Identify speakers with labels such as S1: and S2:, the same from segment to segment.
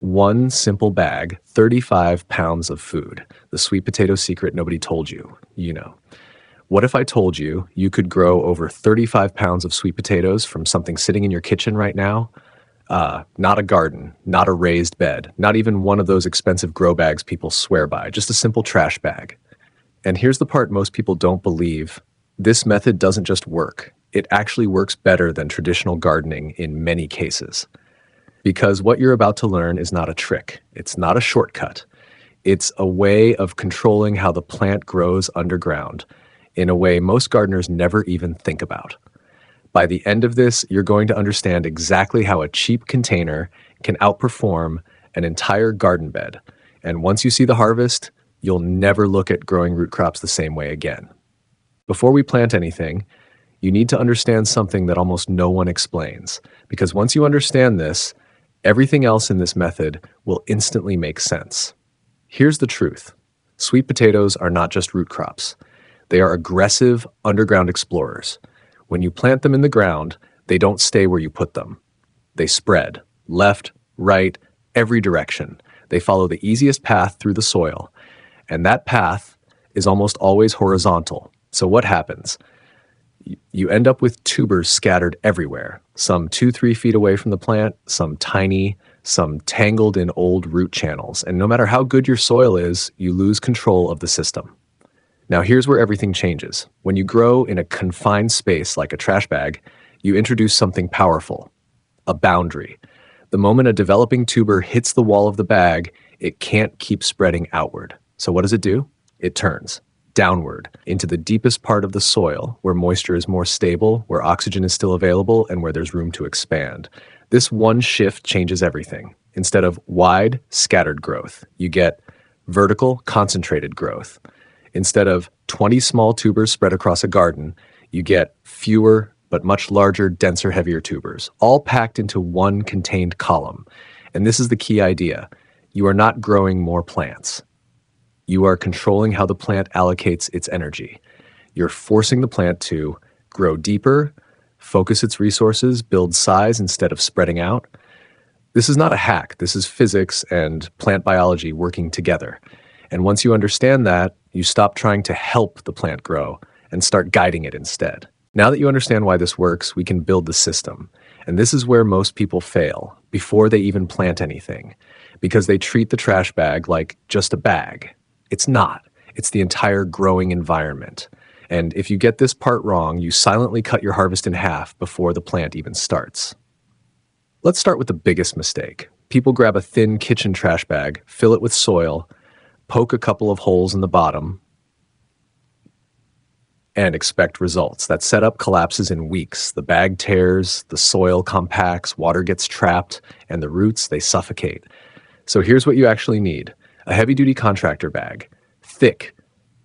S1: One simple bag, 35 pounds of food. The sweet potato secret nobody told you, you know. What if I told you you could grow over 35 pounds of sweet potatoes from something sitting in your kitchen right now? Not a garden, not a raised bed, not even one of those expensive grow bags people swear by, just a simple trash bag. And here's the part most people don't believe. This method doesn't just work. It actually works better than traditional gardening in many cases. Because what you're about to learn is not a trick. It's not a shortcut. It's a way of controlling how the plant grows underground in a way most gardeners never even think about. By the end of this, you're going to understand exactly how a cheap container can outperform an entire garden bed. And once you see the harvest, you'll never look at growing root crops the same way again. Before we plant anything, you need to understand something that almost no one explains. Because once you understand this, everything else in this method will instantly make sense. Here's the truth. Sweet potatoes are not just root crops. They are aggressive underground explorers. When you plant them in the ground, they don't stay where you put them. They spread, left, right, every direction. They follow the easiest path through the soil, and that path is almost always horizontal. So what happens? You end up with tubers scattered everywhere, some 2-3 feet away from the plant, some tiny, some tangled in old root channels. And no matter how good your soil is, you lose control of the system. Now here's where everything changes. When you grow in a confined space like a trash bag, you introduce something powerful, a boundary. The moment a developing tuber hits the wall of the bag, it can't keep spreading outward. So what does it do? It turns downward into the deepest part of the soil where moisture is more stable, where oxygen is still available, and where there's room to expand. This one shift changes everything. Instead of wide, scattered growth, you get vertical, concentrated growth. Instead of 20 small tubers spread across a garden, you get fewer but much larger, denser, heavier tubers, all packed into one contained column. And this is the key idea. You are not growing more plants. You are controlling how the plant allocates its energy. You're forcing the plant to grow deeper, focus its resources, build size instead of spreading out. This is not a hack. This is physics and plant biology working together. And once you understand that, you stop trying to help the plant grow and start guiding it instead. Now that you understand why this works, we can build the system. And this is where most people fail before they even plant anything, because they treat the trash bag like just a bag. It's not. It's the entire growing environment. And if you get this part wrong, you silently cut your harvest in half before the plant even starts. Let's start with the biggest mistake. People grab a thin kitchen trash bag, fill it with soil, poke a couple of holes in the bottom, and expect results. That setup collapses in weeks. The bag tears, the soil compacts, water gets trapped, and the roots, they suffocate. So here's what you actually need. A heavy-duty contractor bag, thick,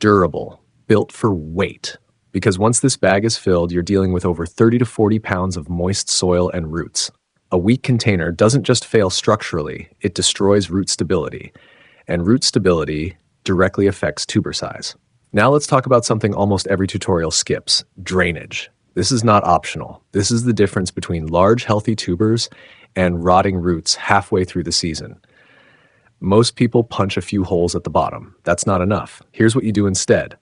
S1: durable, built for weight. Because once this bag is filled, you're dealing with over 30 to 40 pounds of moist soil and roots. A weak container doesn't just fail structurally, it destroys root stability. And root stability directly affects tuber size. Now let's talk about something almost every tutorial skips, drainage. This is not optional. This is the difference between large, healthy tubers and rotting roots halfway through the season. Most people punch a few holes at the bottom. That's not enough. Here's what you do instead.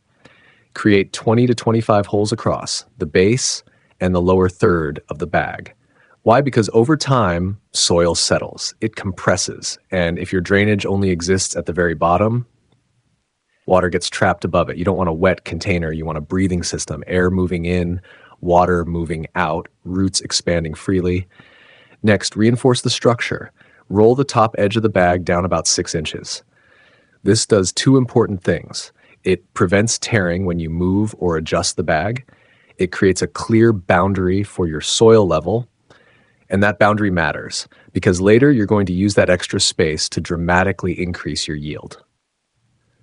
S1: Create 20 to 25 holes across the base and the lower third of the bag. Why? Because over time, soil settles, it compresses, and if your drainage only exists at the very bottom, water gets trapped above it. You don't want a wet container, you want a breathing system, air moving in, water moving out, roots expanding freely. Next, reinforce the structure. Roll the top edge of the bag down about 6 inches. This does 2 important things. It prevents tearing when you move or adjust the bag. It creates a clear boundary for your soil level. And that boundary matters because later you're going to use that extra space to dramatically increase your yield.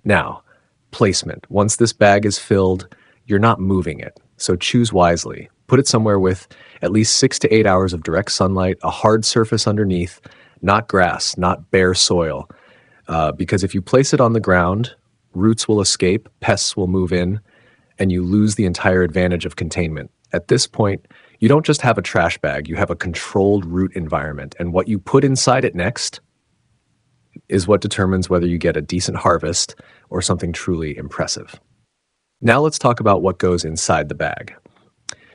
S1: Now, placement. Once this bag is filled, you're not moving it. So choose wisely. Put it somewhere with at least 6 to 8 hours of direct sunlight, a hard surface underneath, not grass, not bare soil. Because if you place it on the ground, roots will escape, pests will move in, and you lose the entire advantage of containment. At this point, you don't just have a trash bag, you have a controlled root environment, and what you put inside it next is what determines whether you get a decent harvest or something truly impressive. Now let's talk about what goes inside the bag,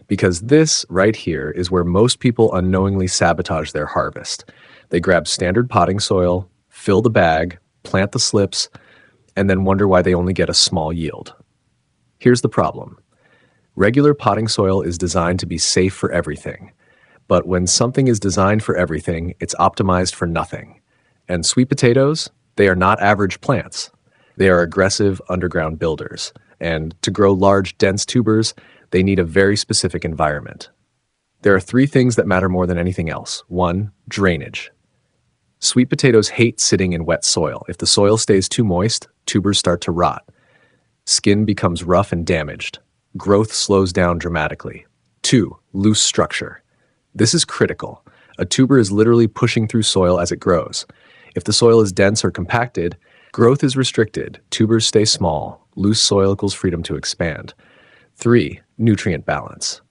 S1: because this right here is where most people unknowingly sabotage their harvest. They grab standard potting soil, fill the bag, plant the slips, and then wonder why they only get a small yield. Here's the problem. Regular potting soil is designed to be safe for everything, but when something is designed for everything, it's optimized for nothing. And sweet potatoes, they are not average plants. They are aggressive underground builders, and to grow large, dense tubers, they need a very specific environment. There are three things that matter more than anything else. One, drainage. Sweet potatoes hate sitting in wet soil. If the soil stays too moist, tubers start to rot. Skin becomes rough and damaged. Growth slows down dramatically. 2, loose structure. This is critical. A tuber is literally pushing through soil as it grows. If the soil is dense or compacted, growth is restricted. Tubers stay small. Loose soil equals freedom to expand. 3, nutrient balance.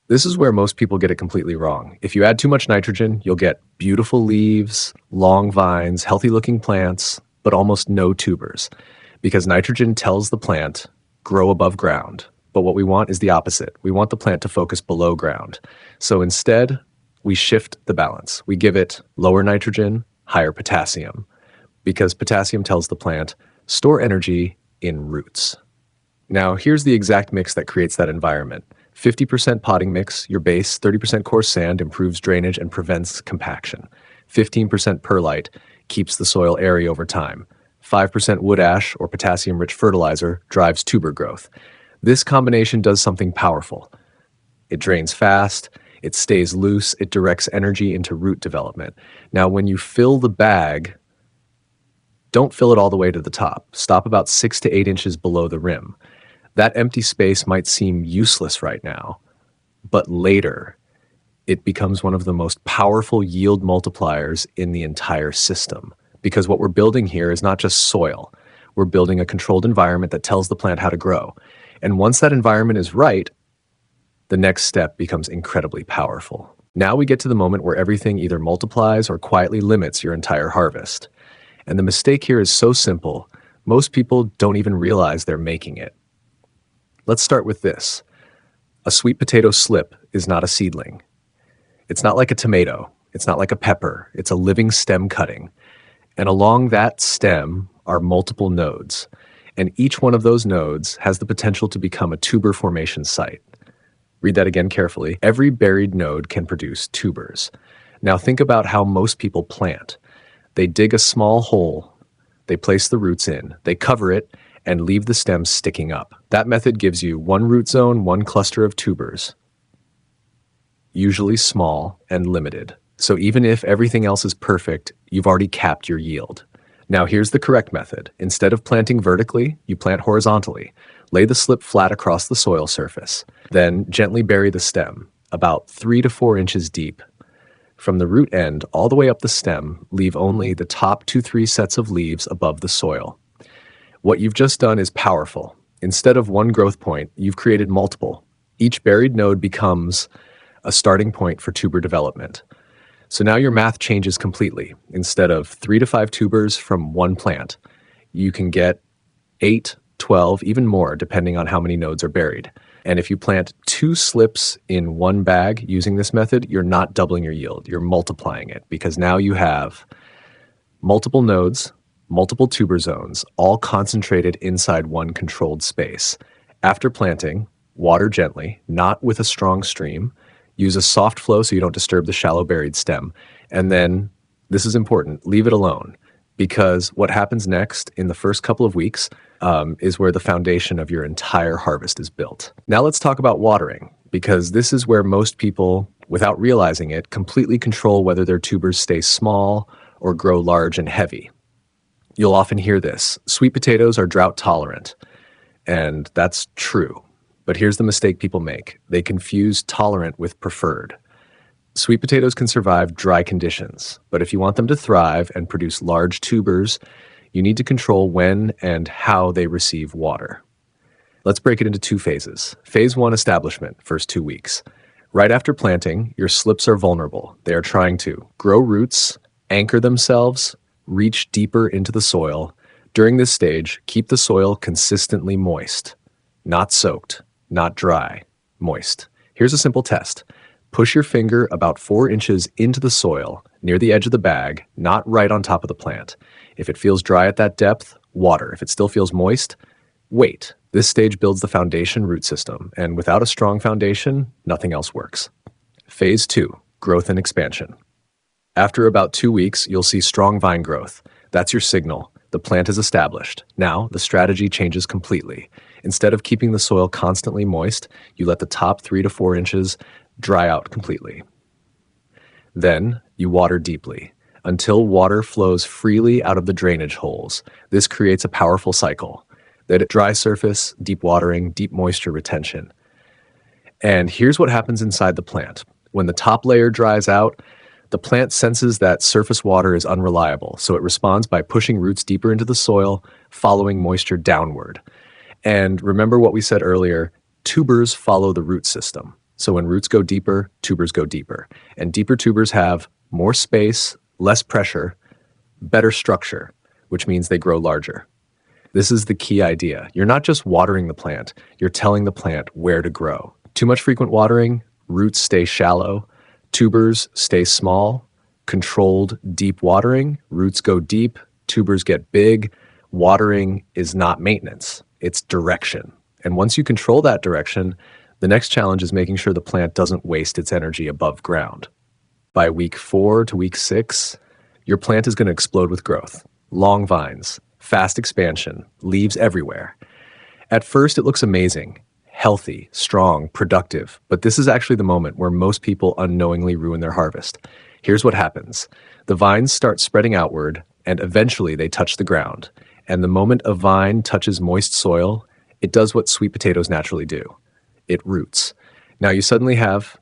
S1: This is where most people get it completely wrong. If you add too much nitrogen, you'll get beautiful leaves, long vines, healthy-looking plants, but almost no tubers, because nitrogen tells the plant, grow above ground. But what we want is the opposite. We want the plant to focus below ground. So instead, we shift the balance. We give it lower nitrogen, higher potassium, because potassium tells the plant, store energy in roots. Now, here's the exact mix that creates that environment. 50% potting mix, your base, 30% coarse sand improves drainage and prevents compaction. 15% perlite keeps the soil airy over time. 5% wood ash or potassium-rich fertilizer drives tuber growth. This combination does something powerful. It drains fast, it stays loose, it directs energy into root development. Now, when you fill the bag, don't fill it all the way to the top. Stop about 6 to 8 inches below the rim. That empty space might seem useless right now, but later, it becomes one of the most powerful yield multipliers in the entire system. Because what we're building here is not just soil. We're building a controlled environment that tells the plant how to grow. And once that environment is right, the next step becomes incredibly powerful. Now we get to the moment where everything either multiplies or quietly limits your entire harvest. And the mistake here is so simple, most people don't even realize they're making it. Let's start with this. A sweet potato slip is not a seedling. It's not like a tomato. It's not like a pepper. It's a living stem cutting. And along that stem are multiple nodes. And each one of those nodes has the potential to become a tuber formation site. Read that again carefully. Every buried node can produce tubers. Now think about how most people plant. They dig a small hole, they place the roots in, they cover it, and leave the stems sticking up. That method gives you one root zone, one cluster of tubers, usually small and limited. So even if everything else is perfect, you've already capped your yield. Now here's the correct method. Instead of planting vertically, you plant horizontally. Lay the slip flat across the soil surface. Then gently bury the stem, about 3 to 4 inches deep. From the root end all the way up the stem, leave only the top 2-3 sets of leaves above the soil. What you've just done is powerful. Instead of one growth point, you've created multiple. Each buried node becomes a starting point for tuber development. So now your math changes completely. Instead of 3 to 5 tubers from one plant, you can get 8, 12, even more, depending on how many nodes are buried. And if you plant 2 slips in one bag using this method, you're not doubling your yield, you're multiplying it, because now you have multiple nodes, multiple tuber zones, all concentrated inside one controlled space. After planting, water gently, not with a strong stream. Use a soft flow so you don't disturb the shallow buried stem. And then, this is important, leave it alone, because what happens next in the first couple of weeks is where the foundation of your entire harvest is built. Now let's talk about watering, because this is where most people, without realizing it, completely control whether their tubers stay small or grow large and heavy. You'll often hear this, sweet potatoes are drought tolerant, and that's true. But here's the mistake people make. They confuse tolerant with preferred. Sweet potatoes can survive dry conditions, but if you want them to thrive and produce large tubers, you need to control when and how they receive water. Let's break it into 2 phases. Phase 1, establishment, first 2 weeks. Right after planting, your slips are vulnerable. They are trying to grow roots, anchor themselves, Reach deeper into the soil. During this stage, keep the soil consistently moist. Not soaked, not dry, moist. Here's a simple test. Push your finger about 4 inches into the soil, near the edge of the bag, not right on top of the plant. If it feels dry at that depth, water. If it still feels moist, wait. This stage builds the foundation root system, and without a strong foundation, nothing else works. Phase 2, growth and expansion. After about 2 weeks, you'll see strong vine growth. That's your signal. The plant is established. Now, the strategy changes completely. Instead of keeping the soil constantly moist, you let the top 3 to 4 inches dry out completely. Then, you water deeply, until water flows freely out of the drainage holes. This creates a powerful cycle. Then, dry surface, deep watering, deep moisture retention. And here's what happens inside the plant. When the top layer dries out, the plant senses that surface water is unreliable, so it responds by pushing roots deeper into the soil, following moisture downward. And remember what we said earlier, tubers follow the root system. So when roots go deeper, tubers go deeper. And deeper tubers have more space, less pressure, better structure, which means they grow larger. This is the key idea. You're not just watering the plant, you're telling the plant where to grow. Too much frequent watering, roots stay shallow. Tubers stay small. Controlled deep watering, roots go deep, tubers get big. Watering is not maintenance, it's direction. And once you control that direction, the next challenge is making sure the plant doesn't waste its energy above ground. By week 4 to week 6, your plant is going to explode with growth. Long vines, fast expansion, leaves everywhere. At first, it looks amazing. Healthy, strong, productive, but this is actually the moment where most people unknowingly ruin their harvest. Here's what happens. The vines start spreading outward, and eventually they touch the ground. And the moment a vine touches moist soil, it does what sweet potatoes naturally do. It roots. Now you suddenly have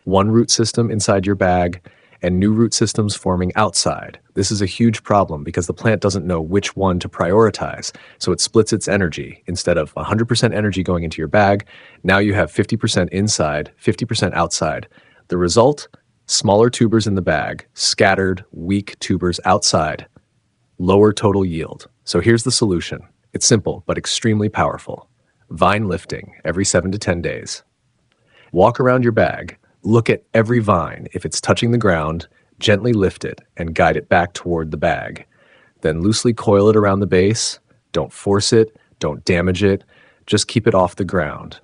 S1: one root system inside your bag and new root systems forming outside. This is a huge problem because the plant doesn't know which one to prioritize, so it splits its energy. Instead of 100% energy going into your bag, now you have 50% inside, 50% outside. The result? Smaller tubers in the bag, scattered, weak tubers outside, lower total yield. So here's the solution. It's simple, but extremely powerful. Vine lifting every 7 to 10 days. Walk around your bag. Look at every vine. If it's touching the ground, gently lift it and guide it back toward the bag. Then loosely coil it around the base. Don't force it. Don't damage it. Just keep it off the ground.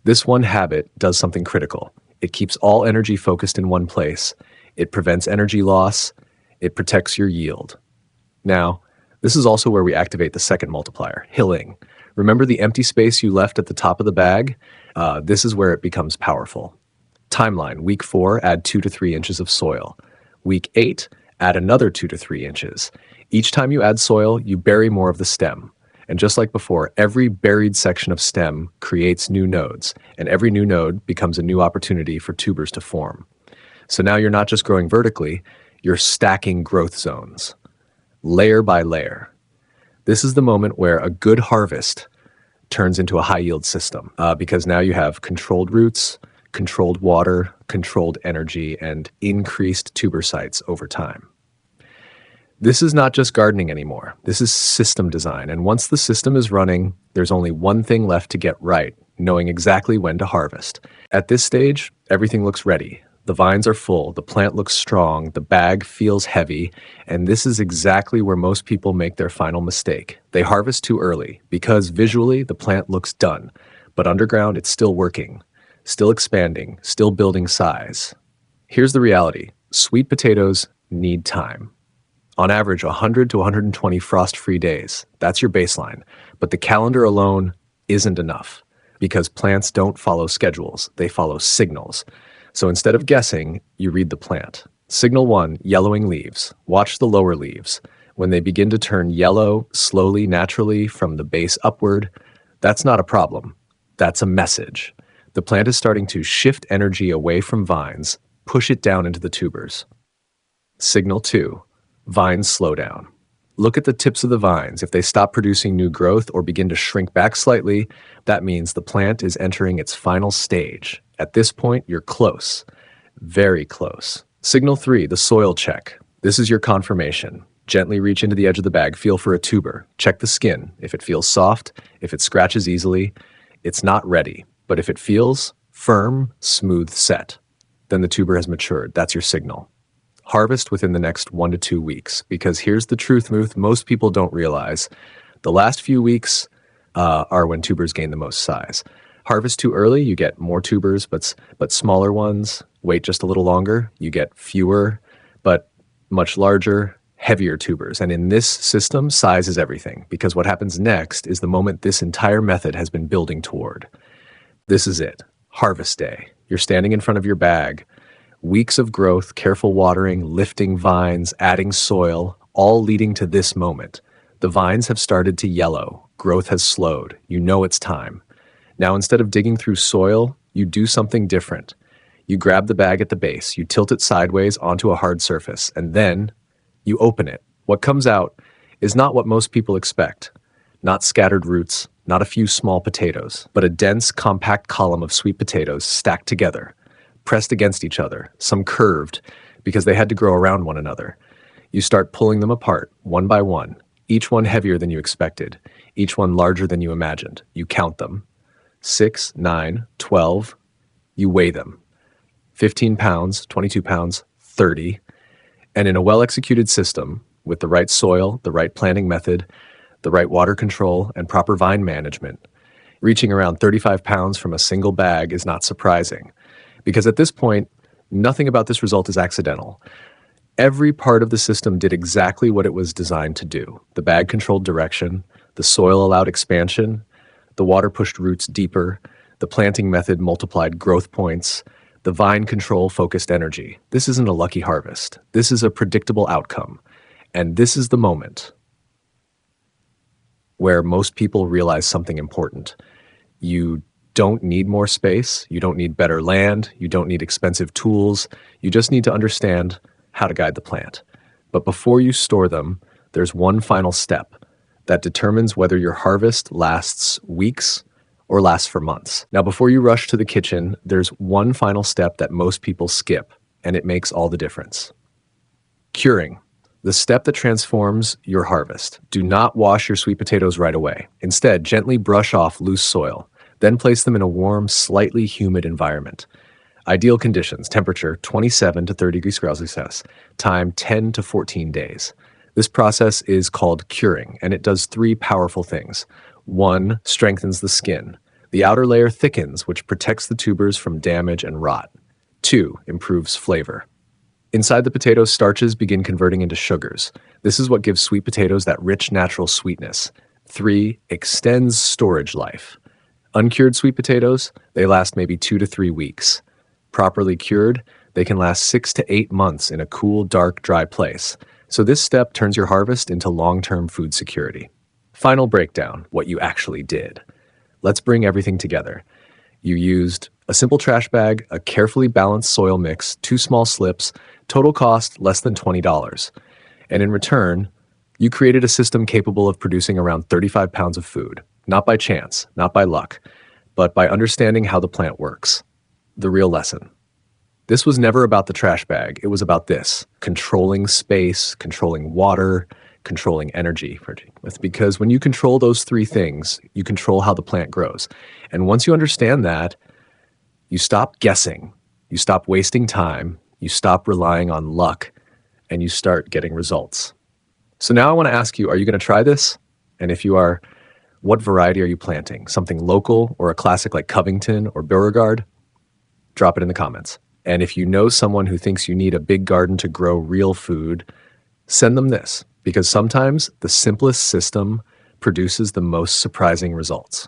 S1: This one habit does something critical. It keeps all energy focused in one place. It prevents energy loss. It protects your yield. Now, this is also where we activate the second multiplier, hilling. Remember the empty space you left at the top of the bag? This is where it becomes powerful. Timeline, week 4, add 2 to 3 inches of soil. Week 8, add another 2 to 3 inches. Each time you add soil, you bury more of the stem. And just like before, every buried section of stem creates new nodes, and every new node becomes a new opportunity for tubers to form. So now you're not just growing vertically, you're stacking growth zones, layer by layer. This is the moment where a good harvest turns into a high-yield system, because now you have controlled roots, controlled water, controlled energy, and increased tuber sites over time. This is not just gardening anymore. This is system design. And once the system is running, there's only one thing left to get right, knowing exactly when to harvest. At this stage, everything looks ready. The vines are full, the plant looks strong, the bag feels heavy, and this is exactly where most people make their final mistake. They harvest too early because visually the plant looks done, but underground it's still working, still expanding, still building size. Here's the reality. Sweet potatoes need time. On average, 100 to 120 frost-free days. That's your baseline. But the calendar alone isn't enough because plants don't follow schedules. They follow signals. So instead of guessing, you read the plant. Signal 1, yellowing leaves. Watch the lower leaves. When they begin to turn yellow, slowly, naturally, from the base upward, that's not a problem. That's a message. The plant is starting to shift energy away from vines, push it down into the tubers. Signal 2, vines slow down. Look at the tips of the vines. If they stop producing new growth or begin to shrink back slightly, that means the plant is entering its final stage. At this point, you're close, very close. Signal 3, the soil check. This is your confirmation. Gently reach into the edge of the bag, feel for a tuber. Check the skin. If it feels soft, if it scratches easily, it's not ready. But if it feels firm, smooth, set, then the tuber has matured. That's your signal. Harvest within the next 1 to 2 weeks, because here's the truth, most people don't realize. The last few weeks are when tubers gain the most size. Harvest too early, you get more tubers, but smaller ones. Wait just a little longer, you get fewer, but much larger, heavier tubers. And in this system, size is everything, because what happens next is the moment this entire method has been building toward. This is it. Harvest day. You're standing in front of your bag. Weeks of growth, careful watering, lifting vines, adding soil, all leading to this moment. The vines have started to yellow. Growth has slowed. You know it's time. Now, instead of digging through soil, you do something different. You grab the bag at the base, you tilt it sideways onto a hard surface, and then you open it. What comes out is not what most people expect. Not scattered roots, not a few small potatoes, but a dense, compact column of sweet potatoes stacked together, pressed against each other, some curved because they had to grow around one another. You start pulling them apart, one by one, each one heavier than you expected, each one larger than you imagined. You count them. 6, 9, 12. You weigh them. 15 pounds, 22 pounds, 30. And in a well-executed system, with the right soil, the right planting method, the right water control, and proper vine management, reaching around 35 pounds from a single bag is not surprising. Because at this point, nothing about this result is accidental. Every part of the system did exactly what it was designed to do. The bag controlled direction, the soil allowed expansion, the water pushed roots deeper, the planting method multiplied growth points, the vine control focused energy. This isn't a lucky harvest. This is a predictable outcome. And this is the moment where most people realize something important. You don't need more space. You don't need better land. You don't need expensive tools. You just need to understand how to guide the plant. But before you store them, there's one final step that determines whether your harvest lasts weeks or lasts for months. Now, before you rush to the kitchen, there's one final step that most people skip, and it makes all the difference. Curing, the step that transforms your harvest. Do not wash your sweet potatoes right away. Instead, gently brush off loose soil, then place them in a warm, slightly humid environment. Ideal conditions, temperature 27 to 30 degrees Celsius, time 10 to 14 days. This process is called curing, and it does 3 powerful things. 1, strengthens the skin. The outer layer thickens, which protects the tubers from damage and rot. 2, improves flavor. Inside the potatoes, starches begin converting into sugars. This is what gives sweet potatoes that rich, natural sweetness. 3, extends storage life. Uncured sweet potatoes, they last maybe 2 to 3 weeks. Properly cured, they can last 6 to 8 months in a cool, dark, dry place. So this step turns your harvest into long-term food security. Final breakdown, what you actually did. Let's bring everything together. You used a simple trash bag, a carefully balanced soil mix, 2 small slips, total cost less than $20. And in return, you created a system capable of producing around 35 pounds of food, not by chance, not by luck, but by understanding how the plant works. The real lesson. This was never about the trash bag. It was about this, controlling space, controlling water, controlling energy. Because when you control those 3 things, you control how the plant grows. And once you understand that, you stop guessing, you stop wasting time, you stop relying on luck, and you start getting results. So now I want to ask you, are you going to try this? And if you are, what variety are you planting? Something local or a classic like Covington or Beauregard? Drop it in the comments. And if you know someone who thinks you need a big garden to grow real food, send them this, because sometimes the simplest system produces the most surprising results.